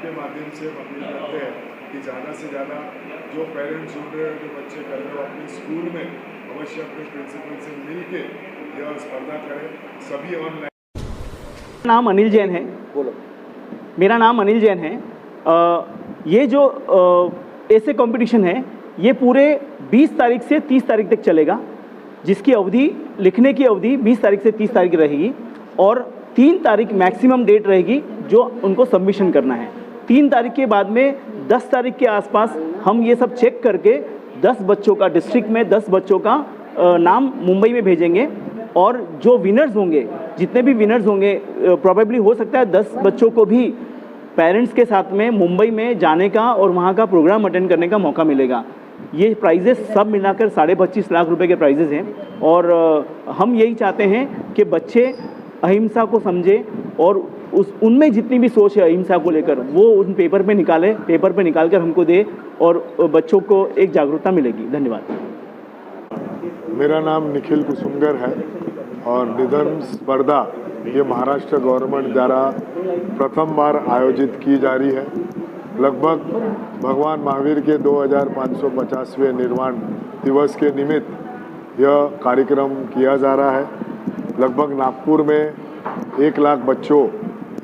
आपके माध्यम से हम अपील करते हैं कि ज़्यादा से ज़्यादा जो पेरेंट्स सुन रहे हैं, जो बच्चे कर रहे हो, अपने स्कूल में अवश्य अपने प्रिंसिपल से मिल के यह स्पर्धा करें। सभी ऑनलाइन। नाम अनिल जैन है। बोलो। मेरा नाम अनिल जैन है। ये जो ऐसे कंपटीशन है ये पूरे 20 तारीख से 30 तारीख तक चलेगा, जिसकी अवधि लिखने की अवधि 20 तारीख से 30 तारीख रहेगी और 3 तारीख मैक्सिमम डेट रहेगी जो उनको सबमिशन करना है। 3 तारीख के बाद में 10 तारीख के आसपास हम ये सब चेक करके 10 बच्चों का डिस्ट्रिक्ट में 10 बच्चों का नाम मुंबई में भेजेंगे और जो विनर्स होंगे, जितने भी विनर्स होंगे, प्रोबेबली हो सकता है 10 बच्चों को भी पेरेंट्स के साथ में मुंबई में जाने का और वहाँ का प्रोग्राम अटेंड करने का मौका मिलेगा। ये प्राइजेस सब मिलाकर 25.5 लाख रुपए के प्राइजेस हैं और हम यही चाहते हैं कि बच्चे अहिंसा को समझे और उनमें जितनी भी सोच है अहिंसा को लेकर वो उन पेपर पे निकाल कर हमको दे और बच्चों को एक जागरूकता मिलेगी। धन्यवाद। मेरा नाम निखिल कुसुमगर है और निधन स्पर्धा ये महाराष्ट्र गवर्नमेंट द्वारा प्रथम बार आयोजित की जा रही है। लगभग भगवान महावीर के 2550वें निर्वाण दिवस के निमित्त यह कार्यक्रम किया जा रहा है। लगभग नागपुर में 1 लाख बच्चों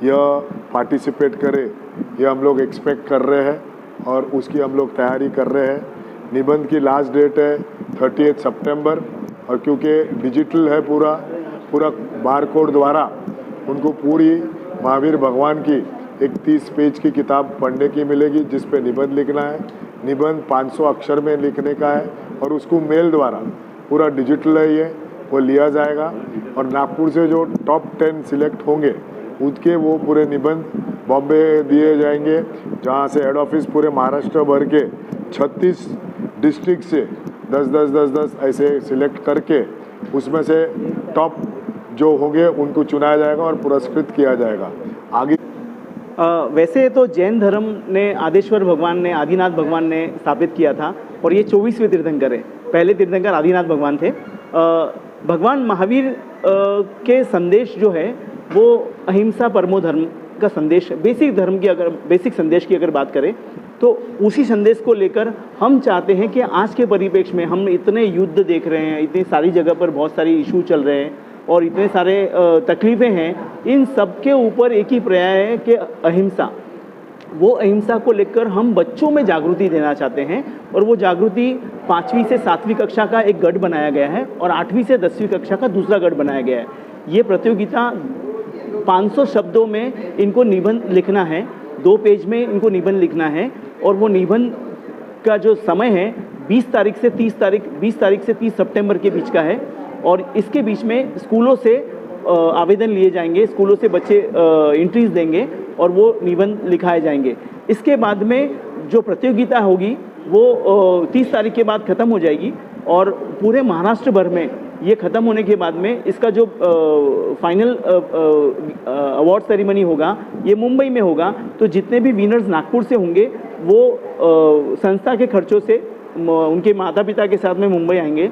यह पार्टिसिपेट करे, यह हम लोग एक्सपेक्ट कर रहे हैं और उसकी हम लोग तैयारी कर रहे हैं। निबंध की लास्ट डेट है 30 सितंबर और क्योंकि डिजिटल है पूरा बार कोड द्वारा उनको पूरी महावीर भगवान की एक 30 पेज की किताब पढ़ने की मिलेगी जिस पे निबंध लिखना है। निबंध 500 अक्षर में लिखने का है और उसको मेल द्वारा पूरा डिजिटल है ये वो लिया जाएगा और नागपुर से जो टॉप 10 सिलेक्ट होंगे उनके वो पूरे निबंध बॉम्बे दिए जाएंगे, जहाँ से हेड ऑफिस पूरे महाराष्ट्र भर के 36 डिस्ट्रिक्ट से 10 ऐसे सिलेक्ट करके उसमें से टॉप जो होंगे उनको चुनाया जाएगा और पुरस्कृत किया जाएगा। आगे वैसे तो जैन धर्म ने आदेश्वर भगवान ने, आदिनाथ भगवान ने स्थापित किया था और ये 24वें तीर्थंकर है। पहले तीर्थंकर आदिनाथ भगवान थे। भगवान महावीर के संदेश जो है वो अहिंसा परमो धर्म का संदेश, बेसिक संदेश की अगर बात करें तो उसी संदेश को लेकर हम चाहते हैं कि आज के परिप्रेक्ष्य में हम इतने युद्ध देख रहे हैं, इतनी सारी जगह पर बहुत सारी इशू चल रहे हैं और इतने सारे तकलीफ़ें हैं, इन सब के ऊपर एक ही पर्याय है कि अहिंसा। वो अहिंसा को लेकर हम बच्चों में जागृति देना चाहते हैं और वो जागृति 5वीं से 7वीं कक्षा का एक गढ़ बनाया गया है और 8वीं से 10वीं कक्षा का दूसरा गढ़ बनाया गया है। ये प्रतियोगिता 500 शब्दों में इनको निबंध लिखना है, 2 पेज में इनको निबंध लिखना है और वो निबंध का जो समय है 20 तारीख से 30 सितंबर के बीच का है और इसके बीच में स्कूलों से आवेदन लिए जाएंगे, स्कूलों से बच्चे एंट्रीज देंगे और वो निबंध लिखाए जाएंगे। इसके बाद में जो प्रतियोगिता होगी वो 30 तारीख के बाद ख़त्म हो जाएगी और पूरे महाराष्ट्र भर में ये ख़त्म होने के बाद में इसका जो फाइनल अवार्ड सेरेमनी होगा ये मुंबई में होगा। तो जितने भी विनर्स नागपुर से होंगे वो संस्था के खर्चों से उनके माता पिता के साथ में मुंबई आएंगे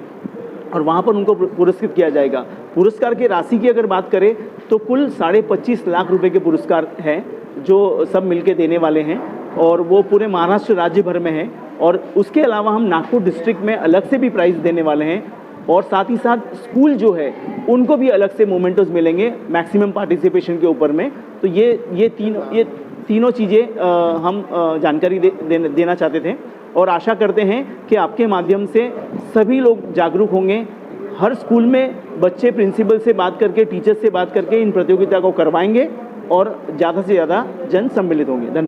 और वहाँ पर उनको पुरस्कृत किया जाएगा। पुरस्कार की राशि की अगर बात करें तो कुल 25.5 लाख रुपए के पुरस्कार हैं जो सब मिलके देने वाले हैं और वो पूरे महाराष्ट्र राज्य भर में है और उसके अलावा हम नागपुर डिस्ट्रिक्ट में अलग से भी प्राइज़ देने वाले हैं और साथ ही साथ स्कूल जो है उनको भी अलग से मोमेंटोस मिलेंगे मैक्सिमम पार्टिसिपेशन के ऊपर में। तो ये तीनों चीज़ें हम जानकारी देना चाहते थे और आशा करते हैं कि आपके माध्यम से सभी लोग जागरूक होंगे। हर स्कूल में बच्चे प्रिंसिपल से बात करके, टीचर से बात करके इन प्रतियोगिता को करवाएंगे और ज़्यादा से ज़्यादा जन सम्मिलित होंगे। धन्यवाद।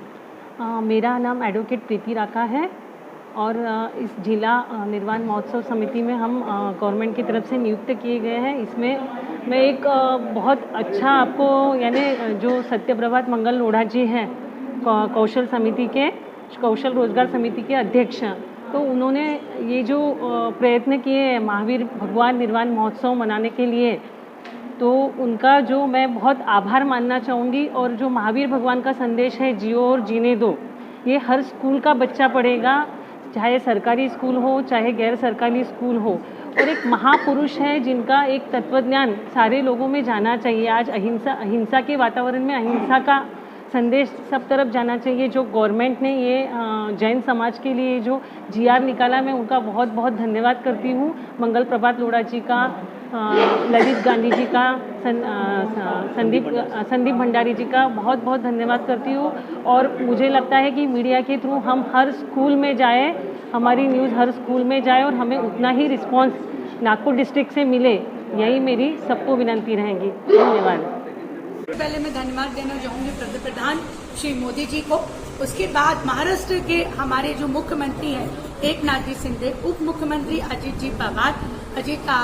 मेरा नाम एडवोकेट प्रीति राका है और इस जिला निर्वाण महोत्सव समिति में हम गवर्नमेंट की तरफ से नियुक्त किए गए हैं। इसमें मैं एक बहुत अच्छा आपको यानी जो सत्यप्रभात मंगल लोढ़ा जी हैं कौशल रोजगार समिति के अध्यक्ष, तो उन्होंने ये जो प्रयत्न किए महावीर भगवान निर्वाण महोत्सव मनाने के लिए, तो उनका जो मैं बहुत आभार मानना चाहूँगी। और जो महावीर भगवान का संदेश है जियो और जीने दो, ये हर स्कूल का बच्चा पढ़ेगा, चाहे सरकारी स्कूल हो चाहे गैर सरकारी स्कूल हो। और एक महापुरुष है जिनका एक तत्वज्ञान सारे लोगों में जाना चाहिए। आज अहिंसा के वातावरण में अहिंसा का संदेश सब तरफ जाना चाहिए। जो गवर्नमेंट ने ये जैन समाज के लिए जो GR निकाला, मैं उनका बहुत बहुत धन्यवाद करती हूँ। मंगल प्रभात लोढ़ा जी का, ललित गांधी जी का, संदीप भंडारी जी का बहुत बहुत धन्यवाद करती हूँ। और मुझे लगता है कि मीडिया के थ्रू हम हर स्कूल में जाए, हमारी न्यूज़ हर स्कूल में जाए और हमें उतना ही रिस्पांस नागपुर डिस्ट्रिक्ट से मिले, यही मेरी सबको विनंती रहेगी। धन्यवाद। पहले मैं धन्यवाद देना चाहूंगी प्रधान श्री मोदी जी को। उसके बाद महाराष्ट्र के हमारे जो मुख्यमंत्री हैं एकनाथ जी शिंदे, उप मुख्यमंत्री अजित जी पवार,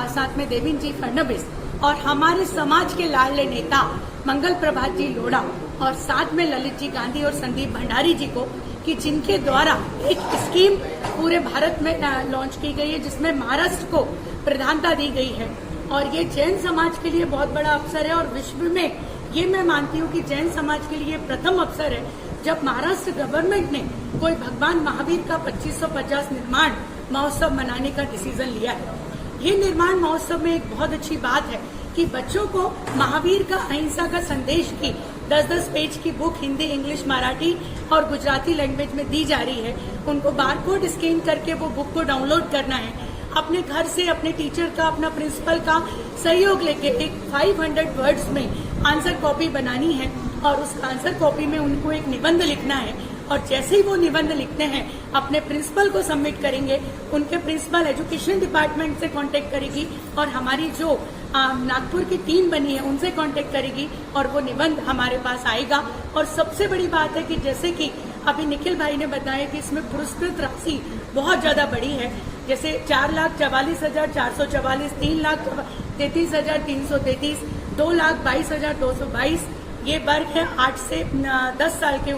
साथ में देवेंद्र जी फडणवीस और हमारे समाज के लाडले नेता मंगल प्रभात जी लोढ़ा और साथ में ललित जी गांधी और संदीप भंडारी जी को, कि जिनके द्वारा एक स्कीम पूरे भारत में लॉन्च की गई है जिसमें महाराष्ट्र को प्रधानता दी गई है। और ये जैन समाज के लिए बहुत बड़ा अवसर है और विश्व में ये मैं मानती हूँ कि जैन समाज के लिए प्रथम अवसर है जब महाराष्ट्र गवर्नमेंट ने कोई भगवान महावीर का 2550 निर्माण महोत्सव मनाने का डिसीजन लिया है। ये निर्माण महोत्सव में एक बहुत अच्छी बात है कि बच्चों को महावीर का अहिंसा का संदेश की 10-10 पेज की बुक हिंदी, इंग्लिश, मराठी और गुजराती लैंग्वेज में दी जा रही है। उनको बारकोड स्कैन करके वो बुक को डाउनलोड करना है, अपने घर से अपने टीचर का, अपना प्रिंसिपल का सहयोग लेके एक 500 वर्ड्स में आंसर कॉपी बनानी है और उस आंसर कॉपी में उनको एक निबंध लिखना है। और जैसे ही वो निबंध लिखते हैं अपने प्रिंसिपल को सबमिट करेंगे, उनके प्रिंसिपल एजुकेशन डिपार्टमेंट से कांटेक्ट करेगी और हमारी जो नागपुर की टीम बनी है उनसे कांटेक्ट करेगी और वो निबंध हमारे पास आएगा। और सबसे बड़ी बात है कि जैसे कि अभी निखिल भाई ने बताया कि इसमें पुरस्कृत राशि बहुत ज्यादा बड़ी है, जैसे 4,44,444, 3,33,333, 2,22,222। ये वर्ग है 8 से 10 साल के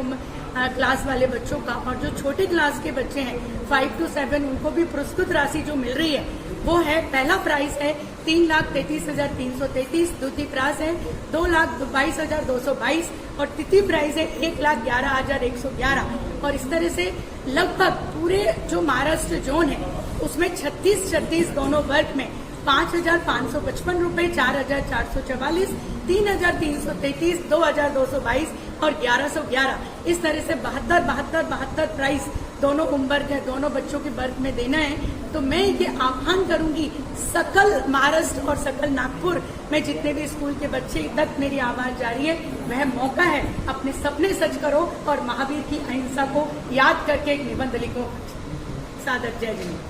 क्लास वाले बच्चों का। और जो छोटे क्लास के बच्चे हैं 5 to 7, उनको भी पुरस्कृत राशि जो मिल रही है वो है, पहला प्राइज है 3,33,333, द्वितीय प्राइज है 2,22,222 और तृतीय प्राइज है 1,11,111। और इस तरह से लगभग पूरे जो महाराष्ट्र जोन है उसमें 36 दोनों वर्ग में 5,555 रुपए, 4,444, 3,333, 2,222 और 1,111। इस तरह से 72 प्राइज दोनों उम्र के दोनों बच्चों के वर्ग में देना है। तो मैं ये आह्वान करूंगी सकल महाराष्ट्र और सकल नागपुर में जितने भी स्कूल के बच्चे तक मेरी आवाज जा रही है, वह मौका है, अपने सपने सच करो और महावीर की अहिंसा को याद करके एक निबंध लिखो। सादर जय जय।